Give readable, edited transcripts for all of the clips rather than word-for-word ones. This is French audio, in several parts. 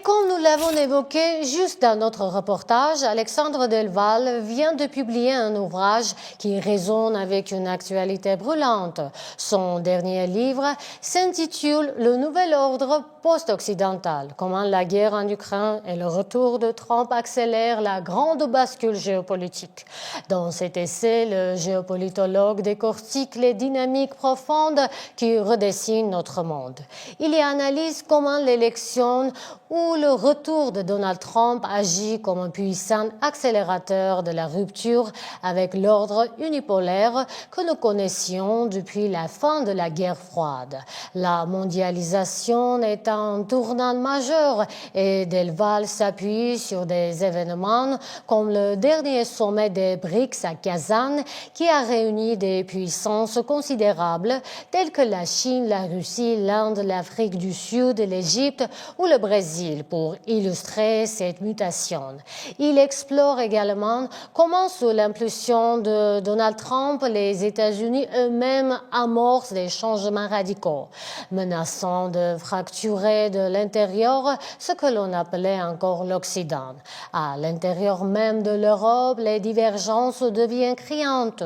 comme nous l'avons évoqué juste dans notre reportage, Alexandre Delval vient de publier un ouvrage qui résonne avec une actualité brûlante. Son dernier livre s'intitule « Le nouvel ordre post-occidental. Comment la guerre en Ukraine et le retour de Trump accélèrent la grande bascule géopolitique ». Dans cet essai, le géopolitologue décortique les dynamiques profondes qui redessinent notre monde. Il y analyse comment l'élection où le retour de Donald Trump agit comme un puissant accélérateur de la rupture avec l'ordre unipolaire que nous connaissions depuis la fin de la guerre froide. La mondialisation est un tournant majeur et Delval s'appuie sur des événements comme le dernier sommet des BRICS à Kazan qui a réuni des puissances considérables telles que la Chine, la Russie, l'Inde, l'Afrique du Sud, l'Égypte ou le Brésil pour illustrer cette mutation. Il explore également comment, sous l'impulsion de Donald Trump, les États-Unis eux-mêmes amorcent des changements radicaux, menaçant de fracturer de l'intérieur ce que l'on appelait encore l'Occident. À l'intérieur même de l'Europe, les divergences deviennent criantes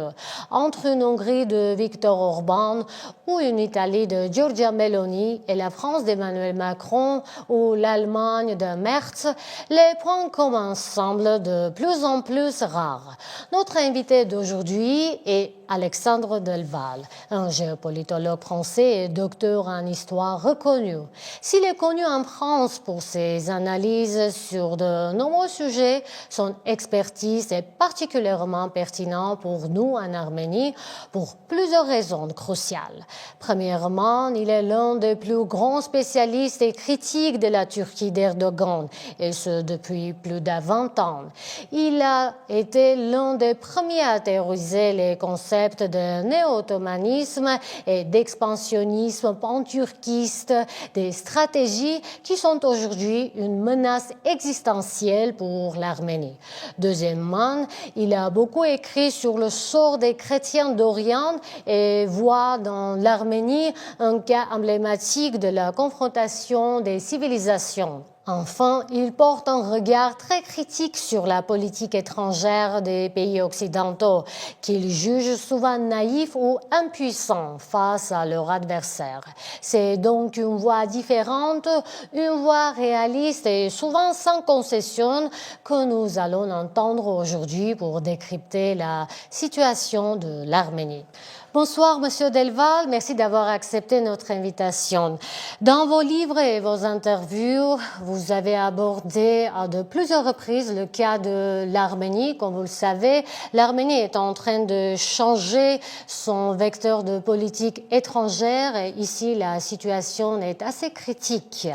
entre une Hongrie de Viktor Orban ou une Italie de Giorgia Meloni et la France d'Emmanuel Macron ou l'Allemagne de Merz, les points communs semblent de plus en plus rares. Notre invité d'aujourd'hui est Alexandre Delval, un géopolitologue français et docteur en histoire reconnu. S'il est connu en France pour ses analyses sur de nombreux sujets, son expertise est particulièrement pertinente pour nous en Arménie pour plusieurs raisons cruciales. Premièrement, il est l'un des plus grands spécialistes et critiques de la Turquie d'Erdogan, et ce depuis plus de 20 ans. Il a été l'un des premiers à théoriser les concepts de néo-ottomanisme et d'expansionnisme pan-turquiste, des stratégies qui sont aujourd'hui une menace existentielle pour l'Arménie. Deuxièmement, il a beaucoup écrit sur le sort des chrétiens d'Orient et voit dans l'Arménie un cas emblématique de la confrontation des civilisations. Enfin, il porte un regard très critique sur la politique étrangère des pays occidentaux, qu'il juge souvent naïfs ou impuissants face à leurs adversaires. C'est donc une voix différente, une voix réaliste et souvent sans concession que nous allons entendre aujourd'hui pour décrypter la situation de l'Arménie. Bonsoir, Monsieur Delval. Merci d'avoir accepté notre invitation. Dans vos livres et vos interviews, vous avez abordé à de plusieurs reprises le cas de l'Arménie. Comme vous le savez, l'Arménie est en train de changer son vecteur de politique étrangère. Et ici, la situation est assez critique.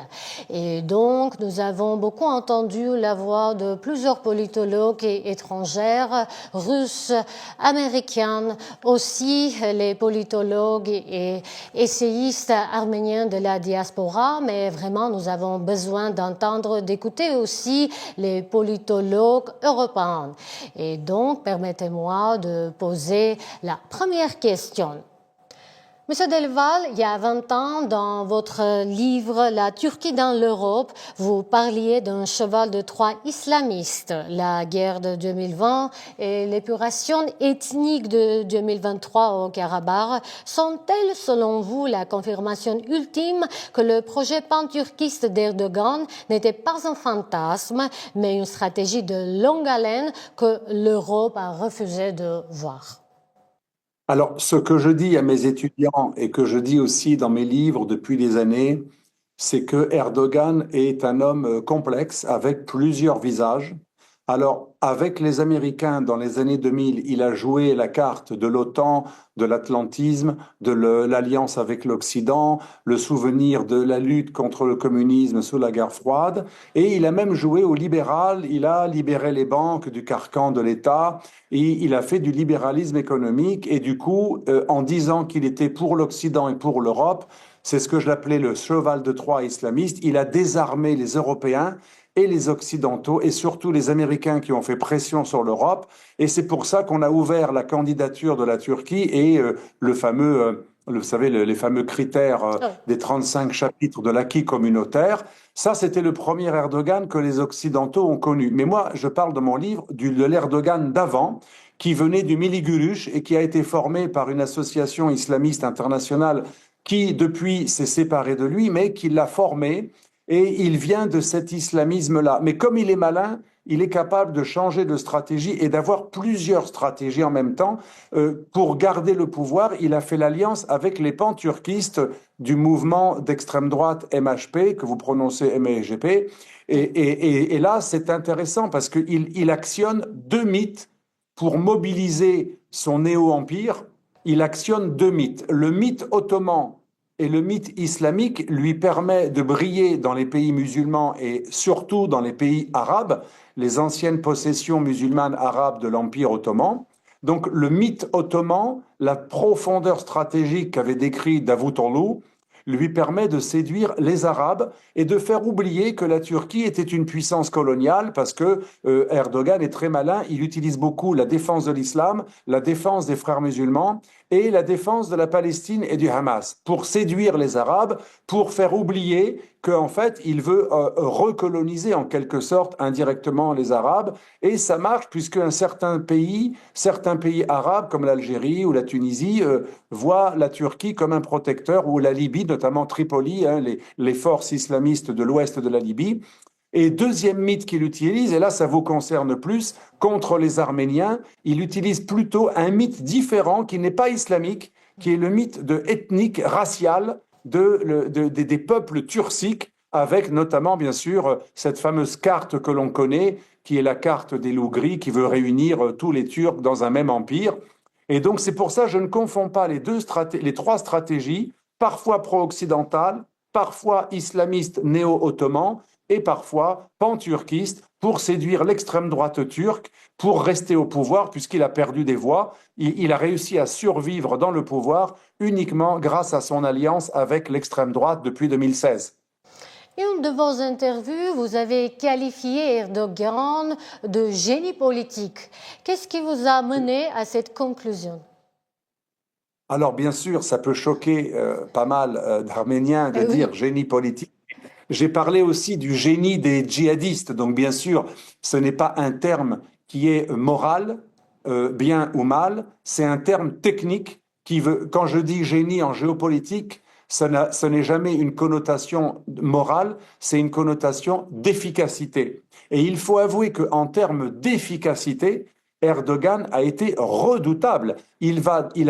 Et donc, nous avons beaucoup entendu la voix de plusieurs politologues étrangères, russes, américains, aussi les politologues et essayistes arméniens de la diaspora, mais vraiment nous avons besoin d'entendre, d'écouter aussi les politologues européens. Et donc, permettez-moi de poser la première question. Monsieur Delval, il y a 20 ans, dans votre livre « La Turquie dans l'Europe », vous parliez d'un cheval de Troie islamiste. La guerre de 2020 et l'épuration ethnique de 2023 au Karabakh sont-elles, selon vous, la confirmation ultime que le projet pan-turquiste d'Erdogan n'était pas un fantasme, mais une stratégie de longue haleine que l'Europe a refusé de voir? Alors, ce que je dis à mes étudiants et que je dis aussi dans mes livres depuis des années, c'est que Erdogan est un homme complexe avec plusieurs visages. Alors, avec les Américains dans les années 2000, il a joué la carte de l'OTAN, de l'atlantisme, de l'alliance avec l'Occident, le souvenir de la lutte contre le communisme sous la guerre froide. Et il a même joué au libéral, il a libéré les banques du carcan de l'État et il a fait du libéralisme économique. Et du coup, en disant qu'il était pour l'Occident et pour l'Europe, c'est ce que je l'appelais le cheval de Troie islamiste, il a désarmé les Européens et les Occidentaux, et surtout les Américains qui ont fait pression sur l'Europe. Et c'est pour ça qu'on a ouvert la candidature de la Turquie et le fameux vous savez, les fameux critères Ah, des 35 chapitres de l'acquis communautaire. Ça, c'était le premier Erdogan que les Occidentaux ont connu. Mais moi, je parle de mon livre de l'Erdogan d'avant, qui venait du Millî Görüş et qui a été formé par une association islamiste internationale qui, depuis, s'est séparée de lui, mais qui l'a formé. Et il vient de cet islamisme-là. Mais comme il est malin, il est capable de changer de stratégie et d'avoir plusieurs stratégies en même temps. Pour garder le pouvoir, il a fait l'alliance avec les pan-turquistes du mouvement d'extrême droite MHP, que vous prononcez MEGP. Et là, c'est intéressant parce qu'il actionne deux mythes pour mobiliser son néo-empire. Il actionne deux mythes. Le mythe ottoman et le mythe islamique lui permet de briller dans les pays musulmans et surtout dans les pays arabes, les anciennes possessions musulmanes arabes de l'Empire ottoman. Donc le mythe ottoman, la profondeur stratégique qu'avait décrit Davutoglu, lui permet de séduire les Arabes et de faire oublier que la Turquie était une puissance coloniale parce que Erdogan est très malin, il utilise beaucoup la défense de l'islam, la défense des frères musulmans et la défense de la Palestine et du Hamas pour séduire les Arabes, pour faire oublier qu'en fait, il veut recoloniser en quelque sorte indirectement les Arabes. Et ça marche puisque certains pays arabes comme l'Algérie ou la Tunisie voient la Turquie comme un protecteur ou la Libye, notamment Tripoli, hein, les forces islamistes de l'ouest de la Libye. Et deuxième mythe qu'il utilise, et là ça vous concerne plus, contre les Arméniens, il utilise plutôt un mythe différent qui n'est pas islamique, qui est le mythe ethnique, racial des peuples turciques, avec notamment bien sûr cette fameuse carte que l'on connaît, qui est la carte des loups gris, qui veut réunir tous les Turcs dans un même empire. Et donc c'est pour ça que je ne confonds pas les trois stratégies, parfois pro-occidentales, parfois islamistes néo-ottomans, et parfois pan-turquiste pour séduire l'extrême droite turque, pour rester au pouvoir, puisqu'il a perdu des voix. Il a réussi à survivre dans le pouvoir uniquement grâce à son alliance avec l'extrême droite depuis 2016. une de vos interviews, vous avez qualifié Erdogan de génie politique. Qu'est-ce qui vous a mené à cette conclusion? Alors bien sûr, ça peut choquer pas mal d'Arméniens de Oui. dire génie politique. J'ai parlé aussi du génie des djihadistes. Donc, bien sûr, ce n'est pas un terme qui est moral, bien ou mal. C'est un terme technique qui veut, quand je dis génie en géopolitique, ce n'est jamais une connotation morale, c'est une connotation d'efficacité. Et il faut avouer qu'en termes d'efficacité, Erdogan a été redoutable. Il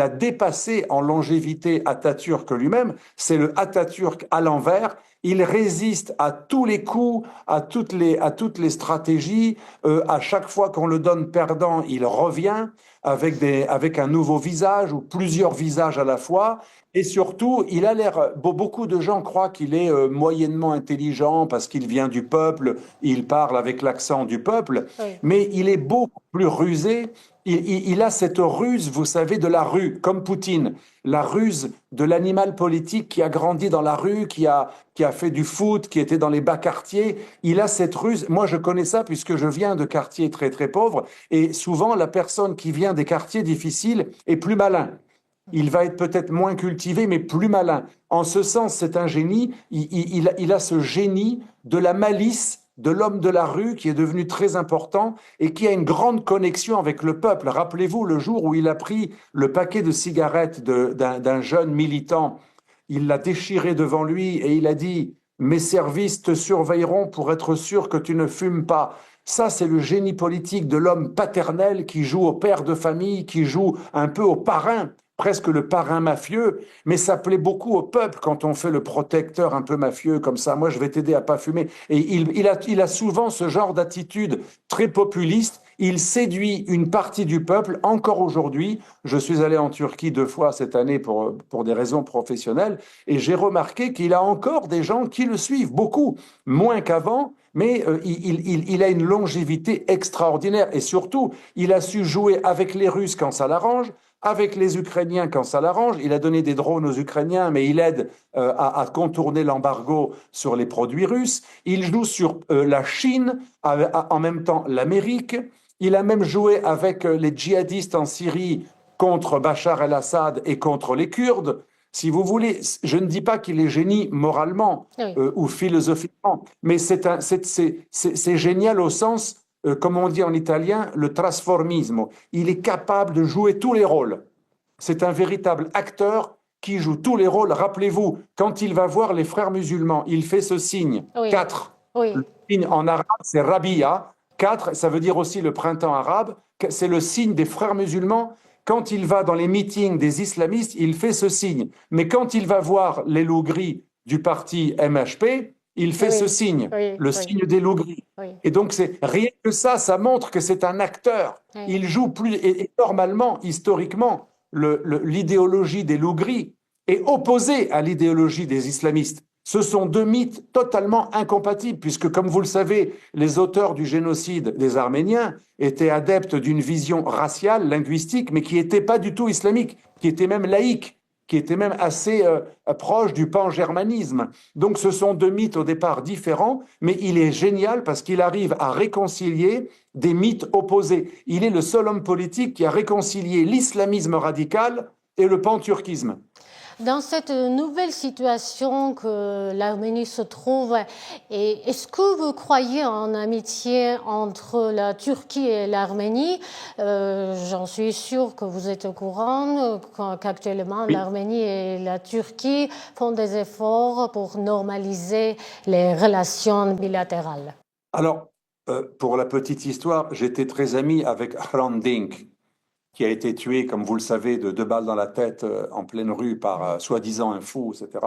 a dépassé en longévité Atatürk lui-même. C'est le Atatürk à l'envers. Il résiste à tous les coups, à toutes les stratégies. À chaque fois qu'on le donne perdant, il revient avec un nouveau visage ou plusieurs visages à la fois. Et surtout, il a l'air. Beaucoup de gens croient qu'il est moyennement intelligent parce qu'il vient du peuple, il parle avec l'accent du peuple, Oui. mais il est beaucoup plus rusé. Il a cette ruse, vous savez, de la rue, comme Poutine, la ruse de l'animal politique qui a grandi dans la rue, qui a fait du foot, qui était dans les bas quartiers. Il a cette ruse. Moi, je connais ça puisque je viens de quartiers très, très pauvres. Et souvent, la personne qui vient des quartiers difficiles est plus malin. Il va être peut-être moins cultivé, mais plus malin. En ce sens, c'est un génie. Il a ce génie de la malice de l'homme de la rue qui est devenu très important et qui a une grande connexion avec le peuple. Rappelez-vous le jour où il a pris le paquet de cigarettes d'un jeune militant, il l'a déchiré devant lui et il a dit « Mes services te surveilleront pour être sûr que tu ne fumes pas ». Ça, c'est le génie politique de l'homme paternel qui joue au père de famille, qui joue un peu au parrain, presque le parrain mafieux, mais ça plaît beaucoup au peuple quand on fait le protecteur un peu mafieux comme ça. Moi, je vais t'aider à pas fumer. Et il a souvent ce genre d'attitude très populiste. Il séduit une partie du peuple encore aujourd'hui. Je suis allé en Turquie 2 fois cette année pour des raisons professionnelles et j'ai remarqué qu'il a encore des gens qui le suivent, beaucoup, moins qu'avant, mais il a une longévité extraordinaire et surtout, il a su jouer avec les Russes quand ça l'arrange, avec les Ukrainiens quand ça l'arrange. Il a donné des drones aux Ukrainiens, mais il aide à contourner l'embargo sur les produits russes. Il joue sur la Chine, en même temps l'Amérique. Il a même joué avec les djihadistes en Syrie contre Bachar el-Assad et contre les Kurdes. Si vous voulez, je ne dis pas qu'il est génie moralement Oui, ou philosophiquement, mais c'est génial au sens, comme on dit en italien, le trasformismo. Il est capable de jouer tous les rôles. C'est un véritable acteur qui joue tous les rôles. Rappelez-vous, quand il va voir les frères musulmans, il fait ce signe, oui, 4. oui, Le signe en arabe, c'est Rabia. 4, ça veut dire aussi le printemps arabe. C'est le signe des frères musulmans. Quand il va dans les meetings des islamistes, il fait ce signe. Mais quand il va voir les loups gris du parti MHP, il fait ce oui, signe, oui, le oui, signe des loups gris. oui, Et donc, c'est rien que ça montre que c'est un acteur. oui. Il joue plus. Et normalement, historiquement, l'idéologie des loups gris est opposée à l'idéologie des islamistes. Ce sont deux mythes totalement incompatibles, puisque, comme vous le savez, les auteurs du génocide des Arméniens étaient adeptes d'une vision raciale, linguistique, mais qui n'était pas du tout islamique, qui était même laïque, qui était même assez proche du pan-germanisme. Donc ce sont deux mythes au départ différents, mais il est génial parce qu'il arrive à réconcilier des mythes opposés. Il est le seul homme politique qui a réconcilié l'islamisme radical et le panturquisme. Dans cette nouvelle situation que l'Arménie se trouve, est-ce que vous croyez en amitié entre la Turquie et l'Arménie? J'en suis sûre que vous êtes au courant qu'actuellement Oui. l'Arménie et la Turquie font des efforts pour normaliser les relations bilatérales. Alors, pour la petite histoire, j'étais très ami avec Hrant Dink, qui a été tué, comme vous le savez, de 2 balles dans la tête en pleine rue par soi-disant un fou, etc.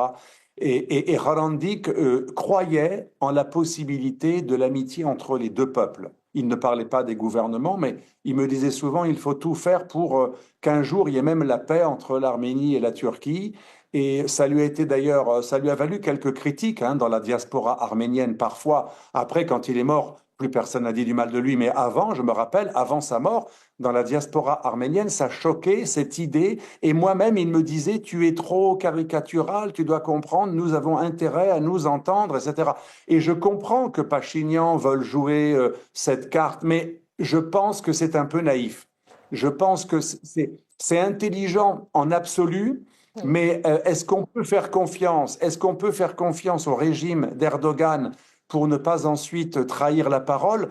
Et Hrant Dink croyait en la possibilité de l'amitié entre les deux peuples. Il ne parlait pas des gouvernements, mais il me disait souvent il faut tout faire pour qu'un jour il y ait même la paix entre l'Arménie et la Turquie. Et ça lui a été d'ailleurs, ça lui a valu quelques critiques hein, dans la diaspora arménienne parfois. Après, quand il est mort, plus personne n'a dit du mal de lui, mais avant, je me rappelle, avant sa mort, dans la diaspora arménienne, ça choquait cette idée. Et moi-même, il me disait, tu es trop caricatural, tu dois comprendre, nous avons intérêt à nous entendre, etc. Et je comprends que Pachinian veuille jouer cette carte, mais je pense que c'est un peu naïf. Je pense que c'est intelligent en absolu, Oui. mais est-ce qu'on peut faire confiance? Est-ce qu'on peut faire confiance au régime d'Erdogan pour ne pas ensuite trahir la parole?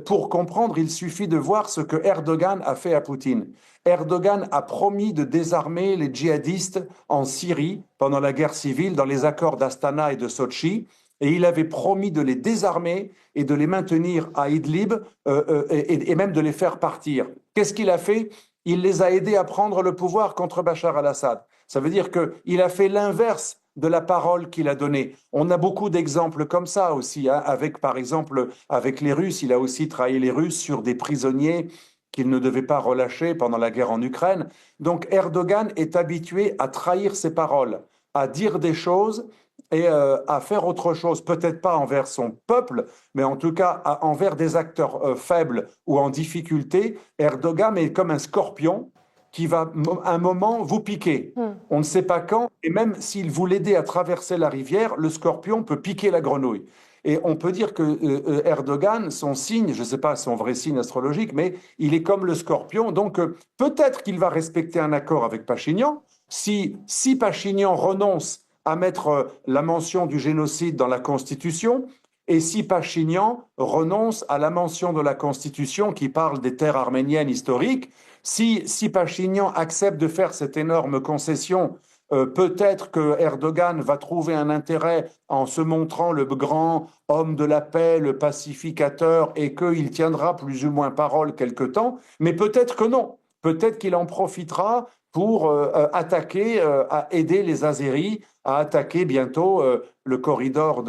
Pour comprendre, il suffit de voir ce que Erdogan a fait à Poutine. Erdogan a promis de désarmer les djihadistes en Syrie pendant la guerre civile dans les accords d'Astana et de Sochi. Et il avait promis de les désarmer et de les maintenir à Idlib et même de les faire partir. Qu'est-ce qu'il a fait? Il les a aidés à prendre le pouvoir contre Bachar al-Assad. Ça veut dire qu'il a fait l'inverse de la parole qu'il a donnée. On a beaucoup d'exemples comme ça aussi, hein, avec par exemple avec les Russes, il a aussi trahi les Russes sur des prisonniers qu'il ne devait pas relâcher pendant la guerre en Ukraine. Donc Erdogan est habitué à trahir ses paroles, à dire des choses et à faire autre chose, peut-être pas envers son peuple, mais en tout cas envers des acteurs faibles ou en difficulté. Erdogan est comme un scorpion qui va à un moment vous piquer. Hmm. On ne sait pas quand, et même s'il vous l'aide à traverser la rivière, le scorpion peut piquer la grenouille. Et on peut dire que Erdogan, son signe, je ne sais pas son vrai signe astrologique, mais il est comme le scorpion. Donc peut-être qu'il va respecter un accord avec Pachinian. Si Pachinian renonce à mettre la mention du génocide dans la Constitution, et si Pachinian renonce à la mention de la Constitution qui parle des terres arméniennes historiques, si Pachinian accepte de faire cette énorme concession, peut-être que Erdogan va trouver un intérêt en se montrant le grand homme de la paix, le pacificateur, et qu'il tiendra plus ou moins parole quelque temps, mais peut-être que non. Peut-être qu'il en profitera pour attaquer, à aider les Azéris à attaquer bientôt le corridor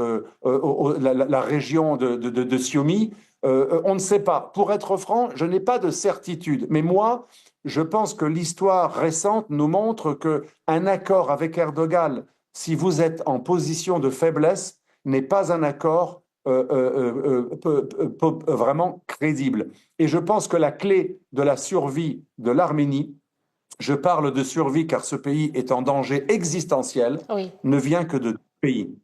la région de Siomi. On ne sait pas. Pour être franc, je n'ai pas de certitude. Mais moi, je pense que l'histoire récente nous montre qu'un accord avec Erdogan, si vous êtes en position de faiblesse, n'est pas un accord vraiment crédible. Et je pense que la clé de la survie de l'Arménie, je parle de survie car ce pays est en danger existentiel, Oui. ne vient que de deux pays.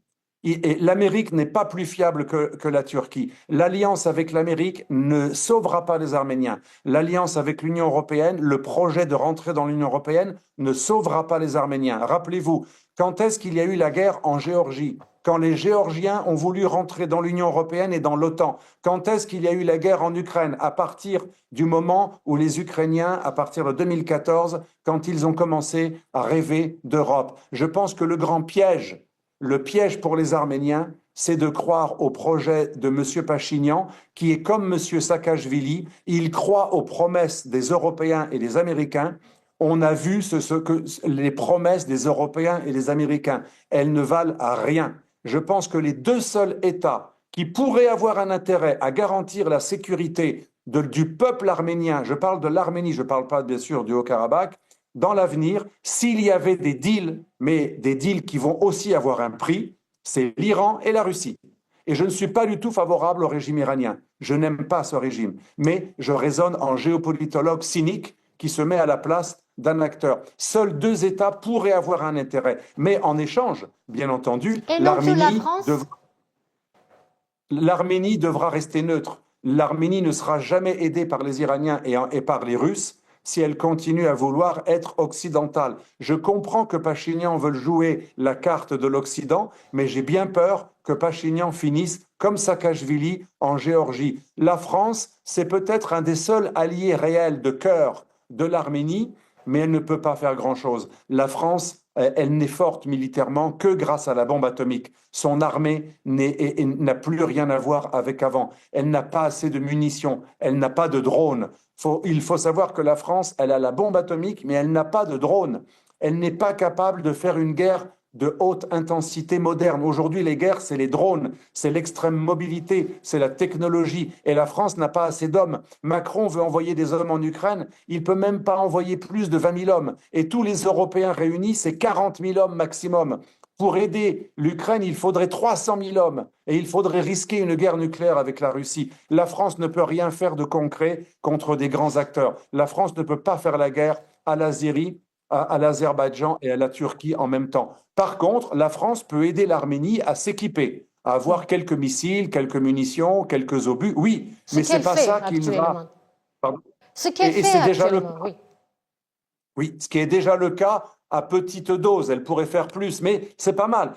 Et l'Amérique n'est pas plus fiable que la Turquie. L'alliance avec l'Amérique ne sauvera pas les Arméniens. L'alliance avec l'Union européenne, le projet de rentrer dans l'Union européenne ne sauvera pas les Arméniens. Rappelez-vous, quand est-ce qu'il y a eu la guerre en Géorgie? Quand les Géorgiens ont voulu rentrer dans l'Union européenne et dans l'OTAN? Quand est-ce qu'il y a eu la guerre en Ukraine? À partir du moment où les Ukrainiens, à partir de 2014, quand ils ont commencé à rêver d'Europe. Je pense que le piège pour les Arméniens, c'est de croire au projet de M. Pachinian, qui est comme M. Saakashvili, il croit aux promesses des Européens et des Américains. On a vu que les promesses des Européens et des Américains, elles ne valent à rien. Je pense que les deux seuls États qui pourraient avoir un intérêt à garantir la sécurité du peuple arménien, je parle de l'Arménie, je ne parle pas bien sûr du Haut-Karabakh, dans l'avenir, s'il y avait des deals, mais des deals qui vont aussi avoir un prix, c'est l'Iran et la Russie. Et je ne suis pas du tout favorable au régime iranien. Je n'aime pas ce régime. Mais je raisonne en géopolitologue cynique qui se met à la place d'un acteur. Seuls deux États pourraient avoir un intérêt. Mais en échange, bien entendu, Et non plus la France? l'Arménie devra rester neutre. L'Arménie ne sera jamais aidée par les Iraniens et par les Russes si elle continue à vouloir être occidentale. Je comprends que Pachinian veuille jouer la carte de l'Occident, mais j'ai bien peur que Pachinian finisse comme Saakashvili en Géorgie. La France, c'est peut-être un des seuls alliés réels de cœur de l'Arménie, mais elle ne peut pas faire grand-chose. La France, elle n'est forte militairement que grâce à la bombe atomique. Son armée n'a plus rien à voir avec avant. Elle n'a pas assez de munitions, elle n'a pas de drones. Il faut savoir que la France, elle a la bombe atomique, mais elle n'a pas de drone. Elle n'est pas capable de faire une guerre de haute intensité moderne. Aujourd'hui, les guerres, c'est les drones, c'est l'extrême mobilité, c'est la technologie. Et la France n'a pas assez d'hommes. Macron veut envoyer des hommes en Ukraine, il ne peut même pas envoyer plus de 20 000 hommes. Et tous les Européens réunis, c'est 40 000 hommes maximum. Pour aider l'Ukraine, il faudrait 300 000 hommes et il faudrait risquer une guerre nucléaire avec la Russie. La France ne peut rien faire de concret contre des grands acteurs. La France ne peut pas faire la guerre à l'Azérie, à l'Azerbaïdjan et à la Turquie en même temps. Par contre, la France peut aider l'Arménie à s'équiper, à avoir quelques missiles, quelques munitions, quelques obus. Oui, mais ce n'est pas ça qu'il va. Pardon. Ce qu'elle fait actuellement, oui. Oui, ce qui est déjà le cas à petite dose. Elle pourrait faire plus, mais c'est pas mal.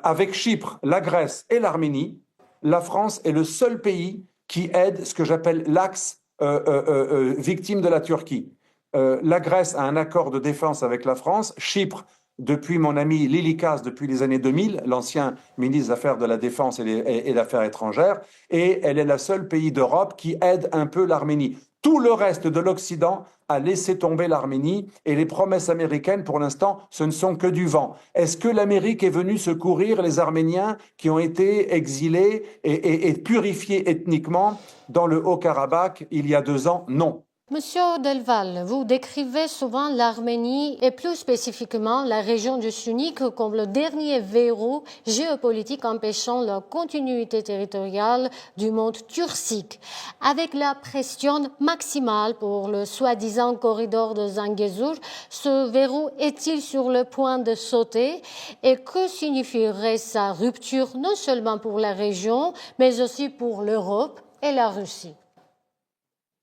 Avec Chypre, la Grèce et l'Arménie, la France est le seul pays qui aide ce que j'appelle l'axe victime de la Turquie. La Grèce a un accord de défense avec la France. Chypre, depuis mon ami Lilikas, depuis les années 2000, l'ancien ministre des Affaires de la Défense et d'Affaires étrangères, et elle est le seul pays d'Europe qui aide un peu l'Arménie. Tout le reste de l'Occident a laissé tomber l'Arménie et les promesses américaines, pour l'instant, ce ne sont que du vent. Est-ce que l'Amérique est venue secourir les Arméniens qui ont été exilés et purifiés ethniquement dans le Haut-Karabakh il y a 2 ans? Non. Monsieur Delval, vous décrivez souvent l'Arménie et plus spécifiquement la région du Sunnique comme le dernier verrou géopolitique empêchant la continuité territoriale du monde turcique. Avec la pression maximale pour le soi-disant corridor de Zangezur, ce verrou est-il sur le point de sauter? Et que signifierait sa rupture non seulement pour la région, mais aussi pour l'Europe et la Russie?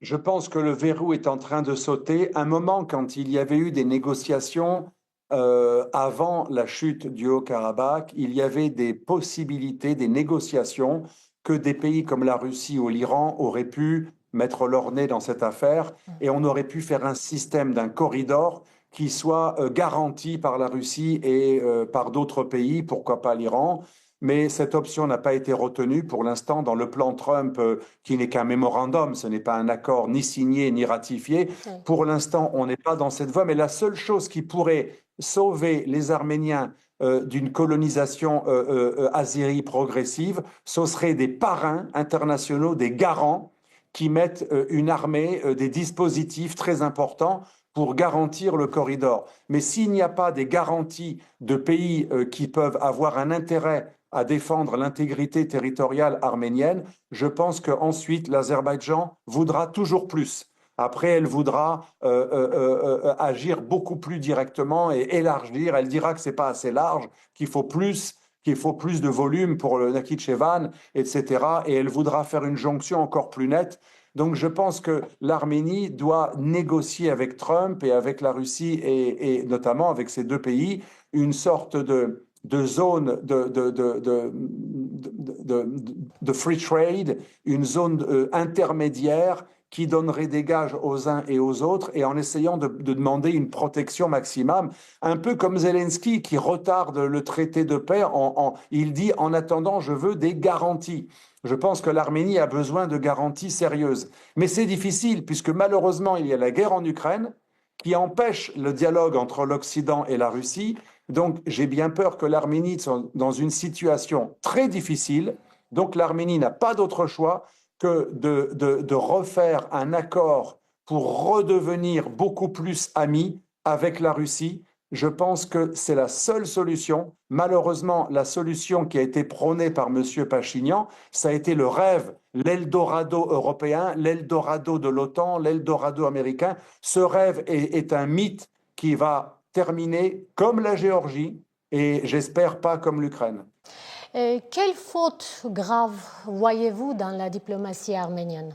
Je pense que le verrou est en train de sauter. Un moment, quand il y avait eu des négociations avant la chute du Haut-Karabakh, il y avait des possibilités, des négociations que des pays comme la Russie ou l'Iran auraient pu mettre leur nez dans cette affaire et on aurait pu faire un système d'un corridor qui soit garanti par la Russie et par d'autres pays, pourquoi pas l'Iran. Mais cette option n'a pas été retenue pour l'instant dans le plan Trump, qui n'est qu'un mémorandum, ce n'est pas un accord ni signé ni ratifié. Oui. Pour l'instant, on n'est pas dans cette voie, mais la seule chose qui pourrait sauver les Arméniens d'une colonisation azérie progressive, ce serait des parrains internationaux, des garants qui mettent une armée, des dispositifs très importants pour garantir le corridor. Mais s'il n'y a pas des garanties de pays qui peuvent avoir un intérêt à défendre l'intégrité territoriale arménienne, je pense qu'ensuite l'Azerbaïdjan voudra toujours plus. Après, elle voudra agir beaucoup plus directement et élargir. Elle dira que ce n'est pas assez large, qu'il faut plus qu'il faut plus de volume pour le Nakhichevan, etc. Et elle voudra faire une jonction encore plus nette. Donc je pense que l'Arménie doit négocier avec Trump et avec la Russie et notamment avec ces deux pays une sorte de zone de free trade, une zone intermédiaire qui donnerait des gages aux uns et aux autres et en essayant de demander une protection maximum, un peu comme Zelensky qui retarde le traité de paix, il dit en attendant je veux des garanties. Je pense que l'Arménie a besoin de garanties sérieuses. Mais c'est difficile puisque malheureusement il y a la guerre en Ukraine qui empêche le dialogue entre l'Occident et la Russie. Donc j'ai bien peur que l'Arménie soit dans une situation très difficile. Donc l'Arménie n'a pas d'autre choix que de refaire un accord pour redevenir beaucoup plus amis avec la Russie. Je pense que c'est la seule solution. Malheureusement, la solution qui a été prônée par M. Pachinian, ça a été le rêve, l'Eldorado européen, l'Eldorado de l'OTAN, l'Eldorado américain. Ce rêve est un mythe qui va terminer comme la Géorgie et j'espère pas comme l'Ukraine. Quelle faute grave voyez-vous dans la diplomatie arménienne?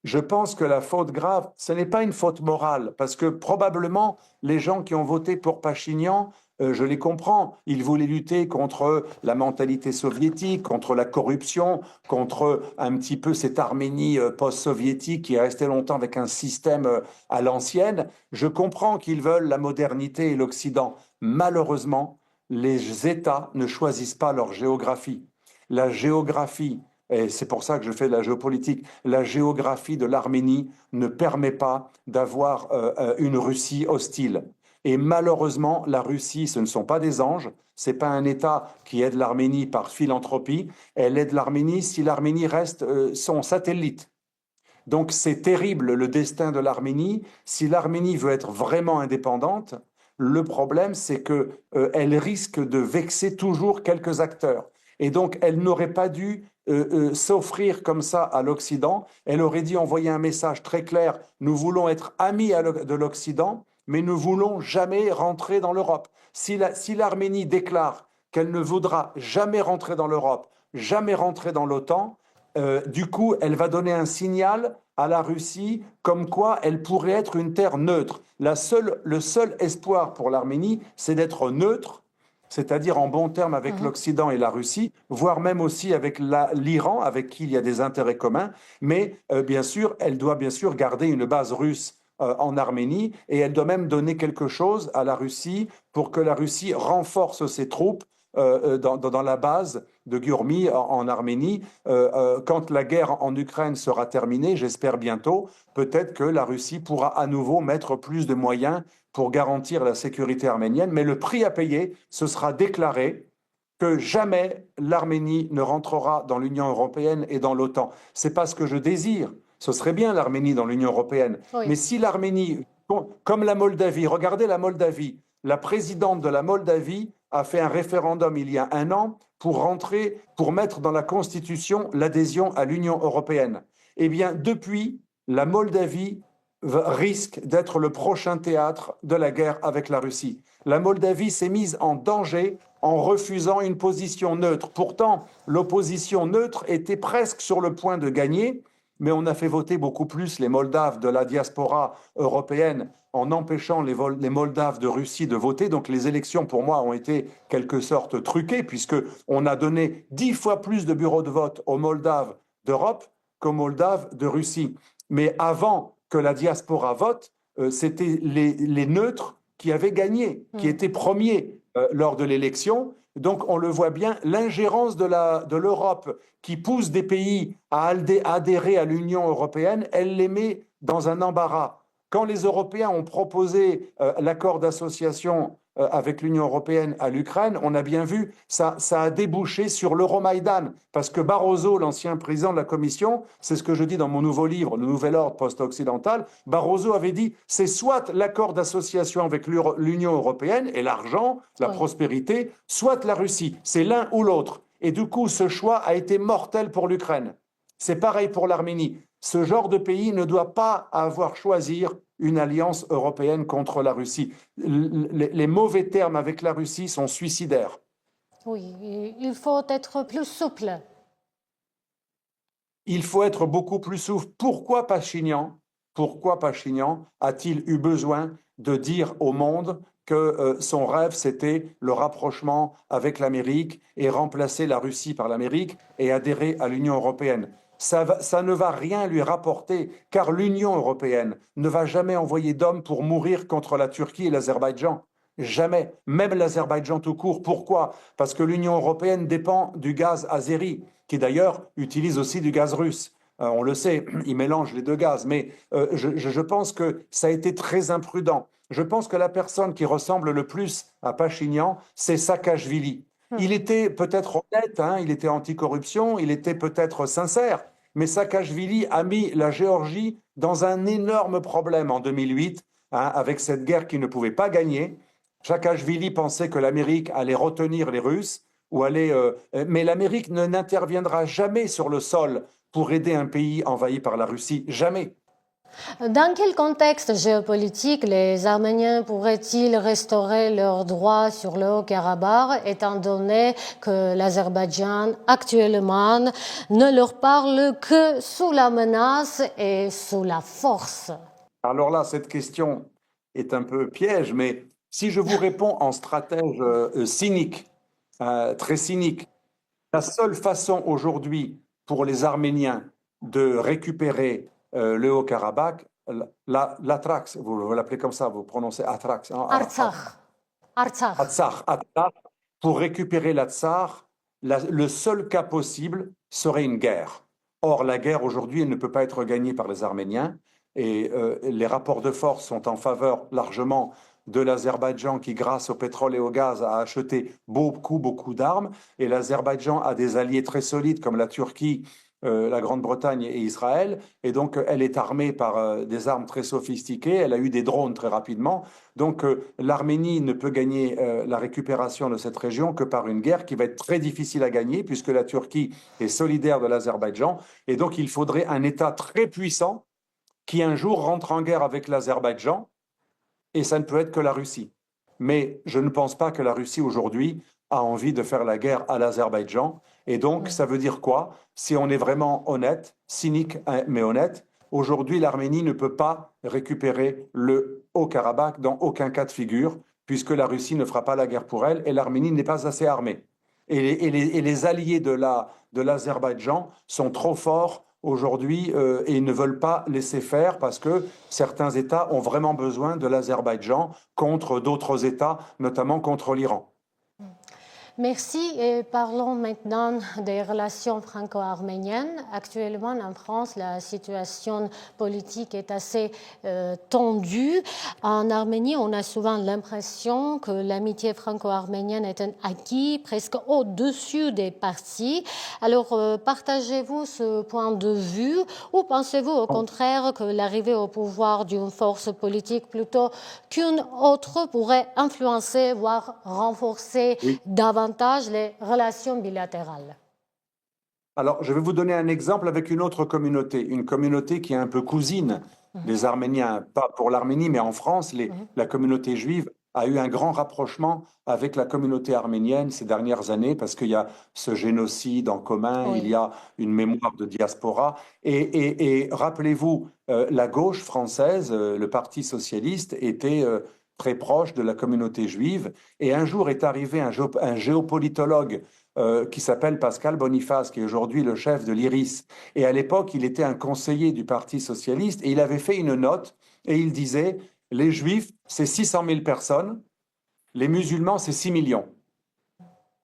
Je pense que la faute grave, ce n'est pas une faute morale, parce que probablement les gens qui ont voté pour Pachinian, je les comprends, ils voulaient lutter contre la mentalité soviétique, contre la corruption, contre un petit peu cette Arménie post-soviétique qui est restée longtemps avec un système à l'ancienne. Je comprends qu'ils veulent la modernité et l'Occident. Malheureusement, les États ne choisissent pas leur géographie. La géographie, et c'est pour ça que je fais de la géopolitique, la géographie de l'Arménie ne permet pas d'avoir une Russie hostile. Et malheureusement, la Russie, ce ne sont pas des anges, ce n'est pas un État qui aide l'Arménie par philanthropie, elle aide l'Arménie si l'Arménie reste son satellite. Donc c'est terrible le destin de l'Arménie. Si l'Arménie veut être vraiment indépendante, le problème c'est qu'elle risque de vexer toujours quelques acteurs. Et donc elle n'aurait pas dû s'offrir comme ça à l'Occident. Elle aurait dû envoyer un message très clair, nous voulons être amis de l'Occident, mais nous ne voulons jamais rentrer dans l'Europe. Si l'Arménie déclare qu'elle ne voudra jamais rentrer dans l'Europe, jamais rentrer dans l'OTAN, du coup, elle va donner un signal à la Russie comme quoi elle pourrait être une terre neutre. Le seul espoir pour l'Arménie, c'est d'être neutre, c'est-à-dire en bon terme avec l'Occident et la Russie, voire même aussi avec l'Iran, avec qui il y a des intérêts communs. Mais bien sûr, elle doit bien sûr garder une base russe en Arménie et elle doit même donner quelque chose à la Russie pour que la Russie renforce ses troupes dans la base de Gyurmy en Arménie. Quand la guerre en Ukraine sera terminée, j'espère bientôt, peut-être que la Russie pourra à nouveau mettre plus de moyens pour garantir la sécurité arménienne. Mais le prix à payer, ce sera déclaré que jamais l'Arménie ne rentrera dans l'Union européenne et dans l'OTAN. C'est pas ce que je désire. Ce serait bien l'Arménie dans l'Union européenne. Oui. Mais si l'Arménie, comme la Moldavie, regardez la Moldavie, la présidente de la Moldavie a fait un référendum il y a un an pour mettre dans la Constitution l'adhésion à l'Union européenne. Eh bien, depuis, la Moldavie risque d'être le prochain théâtre de la guerre avec la Russie. La Moldavie s'est mise en danger en refusant une position neutre. Pourtant, l'opposition neutre était presque sur le point de gagner, mais on a fait voter beaucoup plus les Moldaves de la diaspora européenne en empêchant les Moldaves de Russie de voter. Donc les élections, pour moi, ont été quelque sorte truquées, puisqu'on a donné 10 fois plus de bureaux de vote aux Moldaves d'Europe qu'aux Moldaves de Russie. Mais avant que la diaspora vote, c'était les neutres qui avaient gagné, qui étaient premiers lors de l'élection. Donc on le voit bien, l'ingérence de l'Europe qui pousse des pays à adhérer à l'Union européenne, elle les met dans un embarras. Quand les Européens ont proposé l'accord d'association avec l'Union européenne à l'Ukraine, on a bien vu, ça a débouché sur l'Euromaïdan, parce que Barroso, l'ancien président de la Commission, c'est ce que je dis dans mon nouveau livre, Le Nouvel Ordre Post-Occidental, Barroso avait dit, c'est soit l'accord d'association avec l'Union européenne et l'argent, la prospérité, soit la Russie, c'est l'un ou l'autre. Et du coup, ce choix a été mortel pour l'Ukraine. C'est pareil pour l'Arménie. Ce genre de pays ne doit pas avoir choisi une alliance européenne contre la Russie. Les mauvais termes avec la Russie sont suicidaires. Oui, il faut être plus souple. Il faut être beaucoup plus souple. Pourquoi Pachinian a-t-il eu besoin de dire au monde que son rêve, c'était le rapprochement avec l'Amérique et remplacer la Russie par l'Amérique et adhérer à l'Union européenne? Ça ne va rien lui rapporter, car l'Union européenne ne va jamais envoyer d'hommes pour mourir contre la Turquie et l'Azerbaïdjan. Jamais. Même l'Azerbaïdjan tout court. Pourquoi? Parce que l'Union européenne dépend du gaz azéri, qui d'ailleurs utilise aussi du gaz russe. On le sait, ils mélangent les deux gaz, mais je pense que ça a été très imprudent. Je pense que la personne qui ressemble le plus à Pachinian, c'est Saakashvili. Il était peut-être honnête, hein, il était anticorruption, il était peut-être sincère, mais Saakashvili a mis la Géorgie dans un énorme problème en 2008, hein, avec cette guerre qu'il ne pouvait pas gagner. Saakashvili pensait que l'Amérique allait retenir les Russes, mais l'Amérique n'interviendra jamais sur le sol pour aider un pays envahi par la Russie. Jamais. Dans quel contexte géopolitique les Arméniens pourraient-ils restaurer leurs droits sur le Haut-Karabakh, étant donné que l'Azerbaïdjan actuellement ne leur parle que sous la menace et sous la force? Alors là, cette question est un peu piège, mais si je vous réponds en stratège cynique, très cynique, la seule façon aujourd'hui pour les Arméniens de récupérer le Haut-Karabakh, l'Atrax, vous l'appelez comme ça, vous prononcez Atrax, hein, Artsakh. Artsakh. Artsakh, pour récupérer l'Artsakh, le seul cas possible serait une guerre. Or, la guerre aujourd'hui, elle ne peut pas être gagnée par les Arméniens et les rapports de force sont en faveur largement de l'Azerbaïdjan qui, grâce au pétrole et au gaz, a acheté beaucoup d'armes. Et l'Azerbaïdjan a des alliés très solides comme la Turquie, la Grande-Bretagne et Israël. Et donc, elle est armée par des armes très sophistiquées. Elle a eu des drones très rapidement. Donc, l'Arménie ne peut gagner la récupération de cette région que par une guerre qui va être très difficile à gagner puisque la Turquie est solidaire de l'Azerbaïdjan. Et donc, il faudrait un État très puissant qui un jour rentre en guerre avec l'Azerbaïdjan et ça ne peut être que la Russie. Mais je ne pense pas que la Russie aujourd'hui a envie de faire la guerre à l'Azerbaïdjan. Et donc, ça veut dire quoi? Si on est vraiment honnête, cynique mais honnête, aujourd'hui, l'Arménie ne peut pas récupérer le Haut-Karabakh dans aucun cas de figure, puisque la Russie ne fera pas la guerre pour elle et l'Arménie n'est pas assez armée. Et les alliés de l'Azerbaïdjan sont trop forts aujourd'hui et ne veulent pas laisser faire parce que certains États ont vraiment besoin de l'Azerbaïdjan contre d'autres États, notamment contre l'Iran. Merci et parlons maintenant des relations franco-arméniennes. Actuellement en France, la situation politique est assez tendue. En Arménie, on a souvent l'impression que l'amitié franco-arménienne est un acquis presque au-dessus des partis. Alors, partagez-vous ce point de vue ou pensez-vous au contraire que l'arrivée au pouvoir d'une force politique plutôt qu'une autre pourrait influencer, voire renforcer davantage les relations bilatérales? Alors, je vais vous donner un exemple avec une communauté qui est un peu cousine des Arméniens, pas pour l'Arménie, mais en France, la communauté juive a eu un grand rapprochement avec la communauté arménienne ces dernières années parce qu'il y a ce génocide en commun, il y a une mémoire de diaspora. Et rappelez-vous, la gauche française, le Parti socialiste, était très proche de la communauté juive. Et un jour est arrivé un géopolitologue qui s'appelle Pascal Boniface, qui est aujourd'hui le chef de l'IRIS. Et à l'époque, il était un conseiller du Parti socialiste et il avait fait une note et il disait, les juifs, c'est 600 000 personnes, les musulmans, c'est 6 millions.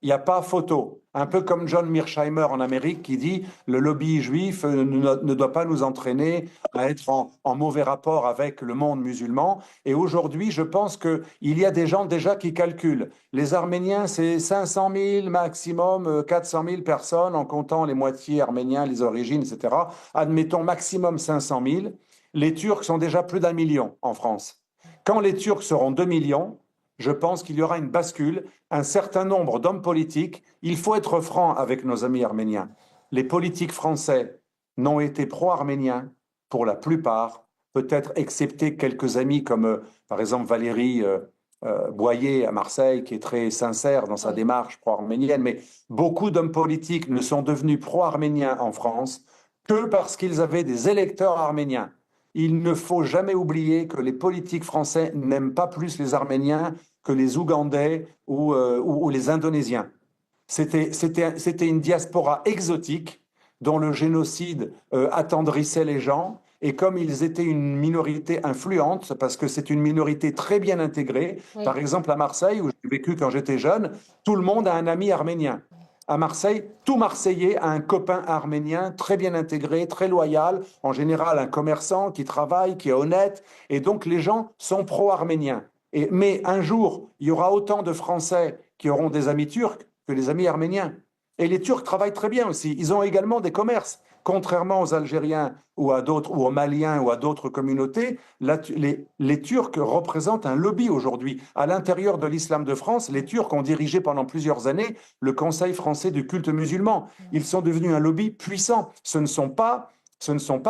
Il n'y a pas photo. Un peu comme John Mearsheimer en Amérique qui dit le lobby juif ne doit pas nous entraîner à être en mauvais rapport avec le monde musulman. Et aujourd'hui, je pense qu'il y a des gens déjà qui calculent. Les Arméniens, c'est 500 000 maximum, 400 000 personnes en comptant les moitiés arméniens, les origines, etc. Admettons maximum 500 000. Les Turcs sont déjà plus d'1 million en France. Quand les Turcs seront 2 millions, je pense qu'il y aura une bascule, un certain nombre d'hommes politiques. Il faut être franc avec nos amis arméniens. Les politiques français n'ont été pro-arméniens pour la plupart, peut-être excepté quelques amis comme par exemple Valérie Boyer à Marseille, qui est très sincère dans sa Oui, démarche pro-arménienne, mais beaucoup d'hommes politiques ne sont devenus pro-arméniens en France que parce qu'ils avaient des électeurs arméniens. Il ne faut jamais oublier que les politiques français n'aiment pas plus les Arméniens que les Ougandais ou les Indonésiens. C'était une diaspora exotique dont le génocide attendrissait les gens. Et comme ils étaient une minorité influente, parce que c'est une minorité très bien intégrée, oui, par exemple à Marseille, où j'ai vécu quand j'étais jeune, tout le monde a un ami arménien. À Marseille, tout Marseillais a un copain arménien très bien intégré, très loyal, en général un commerçant qui travaille, qui est honnête, et donc les gens sont pro-arméniens. Mais un jour, il y aura autant de Français qui auront des amis turcs que les amis arméniens. Et les Turcs travaillent très bien aussi. Ils ont également des commerces. Contrairement aux Algériens ou à d'autres, ou aux Maliens ou à d'autres communautés, les Turcs représentent un lobby aujourd'hui. À l'intérieur de l'islam de France, les Turcs ont dirigé pendant plusieurs années le Conseil français du culte musulman. Ils sont devenus un lobby puissant. Ce ne sont pas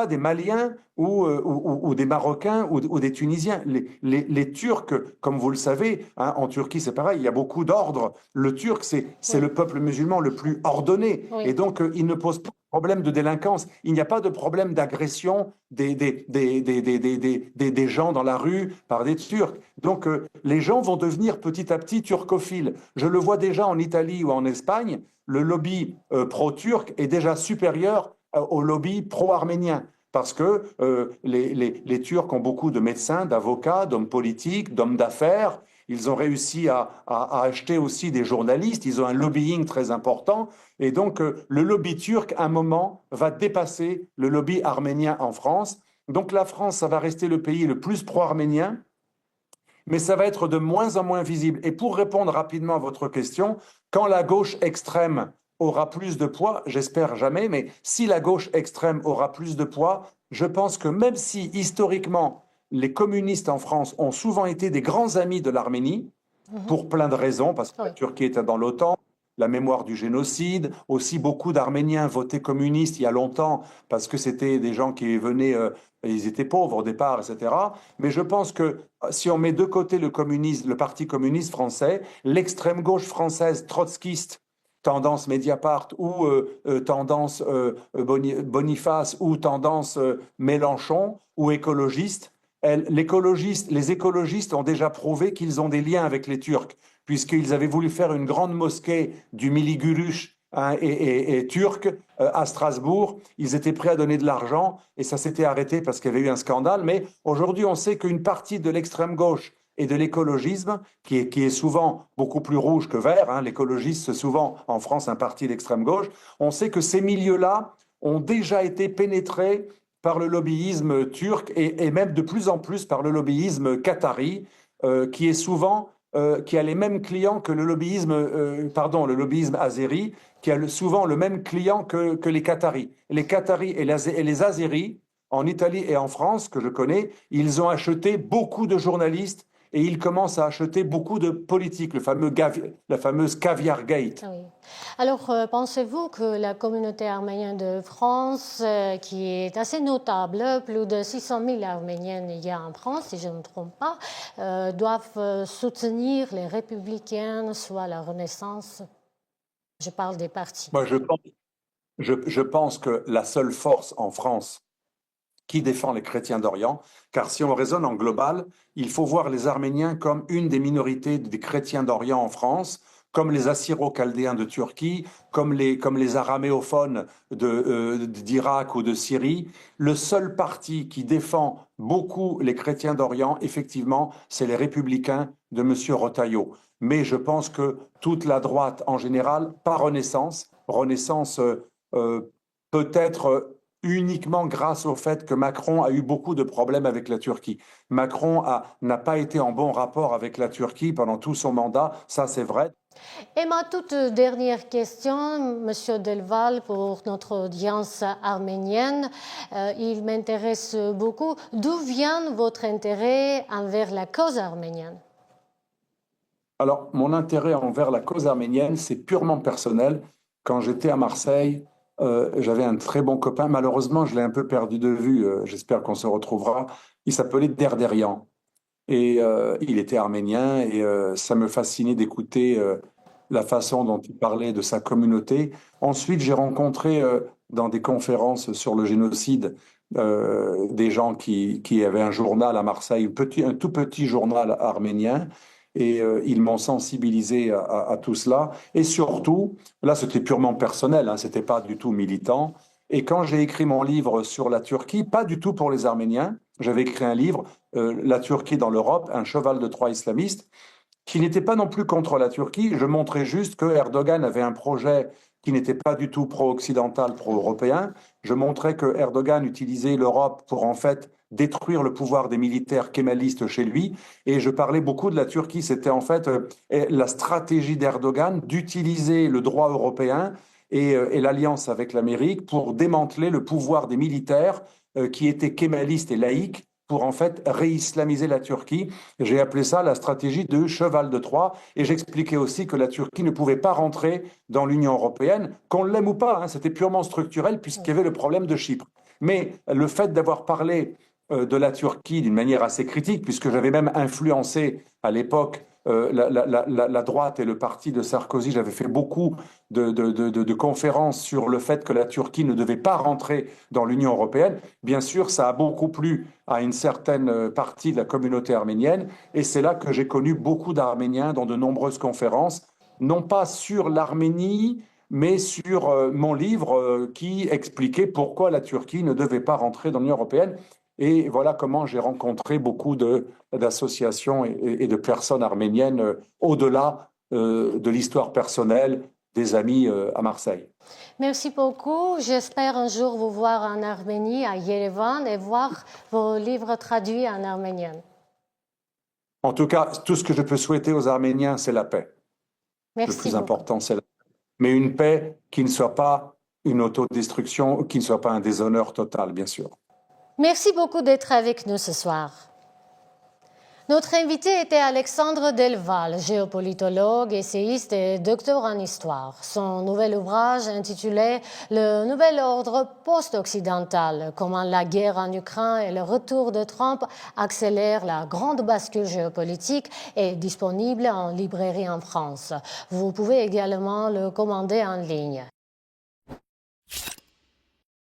des Maliens ou des Marocains ou des Tunisiens. Les Turcs, comme vous le savez, hein, en Turquie c'est pareil, il y a beaucoup d'ordres. Le Turc, c'est oui, le peuple musulman le plus ordonné. Et oui. donc, il ne pose pas de problème de délinquance. Il n'y a pas de problème d'agression des gens dans la rue par des Turcs. Donc, les gens vont devenir petit à petit turcophiles. Je le vois déjà en Italie ou en Espagne, le lobby pro-turc est déjà supérieur au lobby pro-arménien. Parce que les Turcs ont beaucoup de médecins, d'avocats, d'hommes politiques, d'hommes d'affaires. Ils ont réussi à acheter aussi des journalistes. Ils ont un lobbying très important. Et donc, le lobby turc, à un moment, va dépasser le lobby arménien en France. Donc, la France, ça va rester le pays le plus pro-arménien, mais ça va être de moins en moins visible. Et pour répondre rapidement à votre question, quand la gauche extrême aura plus de poids, j'espère jamais, mais si la gauche extrême aura plus de poids, je pense que même si historiquement les communistes en France ont souvent été des grands amis de l'Arménie, Mhm. pour plein de raisons, parce que la Oui, Turquie était dans l'OTAN, la mémoire du génocide, aussi beaucoup d'Arméniens votaient communistes il y a longtemps, parce que c'était des gens qui venaient, ils étaient pauvres au départ, etc. Mais je pense que si on met de côté le communisme, le Parti communiste français, l'extrême gauche française trotskiste, tendance Mediapart ou tendance Boniface ou tendance Mélenchon ou écologiste, les écologistes ont déjà prouvé qu'ils ont des liens avec les Turcs, puisqu'ils avaient voulu faire une grande mosquée du Mili-Gurush hein, et turc à Strasbourg. Ils étaient prêts à donner de l'argent et ça s'était arrêté parce qu'il y avait eu un scandale. Mais aujourd'hui, on sait qu'une partie de l'extrême gauche et de l'écologisme, qui est souvent beaucoup plus rouge que vert, hein, l'écologiste, c'est souvent en France un parti d'extrême gauche, on sait que ces milieux-là ont déjà été pénétrés par le lobbyisme turc et même de plus en plus par le lobbyisme qatari, qui est souvent qui a les mêmes clients que le lobbyisme azéri, qui a souvent le même client que les Qataris. Les Qataris et les Azéris, en Italie et en France, que je connais, ils ont acheté beaucoup de journalistes et ils commencent à acheter beaucoup de politiques, la fameuse caviar gate. oui. Alors, pensez-vous que la communauté arménienne de France, qui est assez notable, plus de 600 000 Arméniennes il y a en France, si je ne me trompe pas, doivent soutenir les républicains, soit la Renaissance? Je parle des partis. Moi, je pense que la seule force en France qui défend les chrétiens d'Orient, car si on raisonne en global, il faut voir les Arméniens comme une des minorités des chrétiens d'Orient en France, comme les Assyro-Chaldéens de Turquie, comme les araméophones d'Irak ou de Syrie. Le seul parti qui défend beaucoup les chrétiens d'Orient, effectivement, c'est les républicains de M. Retailleau. Mais je pense que toute la droite en général, pas Renaissance peut-être uniquement grâce au fait que Macron a eu beaucoup de problèmes avec la Turquie. N'a pas été en bon rapport avec la Turquie pendant tout son mandat, ça c'est vrai. Et ma toute dernière question, Monsieur Delval, pour notre audience arménienne, il m'intéresse beaucoup. D'où vient votre intérêt envers la cause arménienne? Alors, mon intérêt envers la cause arménienne, c'est purement personnel. Quand j'étais à Marseille, j'avais un très bon copain. Malheureusement, je l'ai un peu perdu de vue. J'espère qu'on se retrouvera. Il s'appelait Derderian. Et il était arménien et ça me fascinait d'écouter la façon dont il parlait de sa communauté. Ensuite, j'ai rencontré dans des conférences sur le génocide des gens qui avaient un journal à Marseille, un tout petit journal arménien. Et ils m'ont sensibilisé à tout cela. Et surtout, là, c'était purement personnel, hein, c'était pas du tout militant. Et quand j'ai écrit mon livre sur la Turquie, pas du tout pour les Arméniens, j'avais écrit un livre, La Turquie dans l'Europe, un cheval de Troie islamiste, qui n'était pas non plus contre la Turquie. Je montrais juste que Erdogan avait un projet qui n'était pas du tout pro-occidental, pro-européen. Je montrais que Erdogan utilisait l'Europe pour en fait détruire le pouvoir des militaires kémalistes chez lui. Et je parlais beaucoup de la Turquie. C'était en fait la stratégie d'Erdogan d'utiliser le droit européen et l'alliance avec l'Amérique pour démanteler le pouvoir des militaires qui étaient kémalistes et laïcs pour en fait réislamiser la Turquie. J'ai appelé ça la stratégie de cheval de Troie et j'expliquais aussi que la Turquie ne pouvait pas rentrer dans l'Union européenne, qu'on l'aime ou pas, hein, c'était purement structurel puisqu'il y avait le problème de Chypre. Mais le fait d'avoir parlé de la Turquie d'une manière assez critique, puisque j'avais même influencé à l'époque la droite et le parti de Sarkozy, j'avais fait beaucoup de conférences sur le fait que la Turquie ne devait pas rentrer dans l'Union européenne. Bien sûr, ça a beaucoup plu à une certaine partie de la communauté arménienne, et c'est là que j'ai connu beaucoup d'Arméniens dans de nombreuses conférences, non pas sur l'Arménie, mais sur mon livre qui expliquait pourquoi la Turquie ne devait pas rentrer dans l'Union européenne. Et voilà comment j'ai rencontré beaucoup d'associations et de personnes arméniennes au-delà de l'histoire personnelle des amis à Marseille. Merci beaucoup. J'espère un jour vous voir en Arménie, à Yerevan, et voir vos livres traduits en arménien. En tout cas, tout ce que je peux souhaiter aux Arméniens, c'est la paix. Le Merci plus beaucoup. important, c'est la paix. Mais une paix qui ne soit pas une autodestruction, qui ne soit pas un déshonneur total, bien sûr. Merci beaucoup d'être avec nous ce soir. Notre invité était Alexandre Delval, géopolitologue, essayiste et docteur en histoire. Son nouvel ouvrage intitulé Le nouvel ordre post-occidental, comment la guerre en Ukraine et le retour de Trump accélèrent la grande bascule géopolitique est disponible en librairie en France. Vous pouvez également le commander en ligne.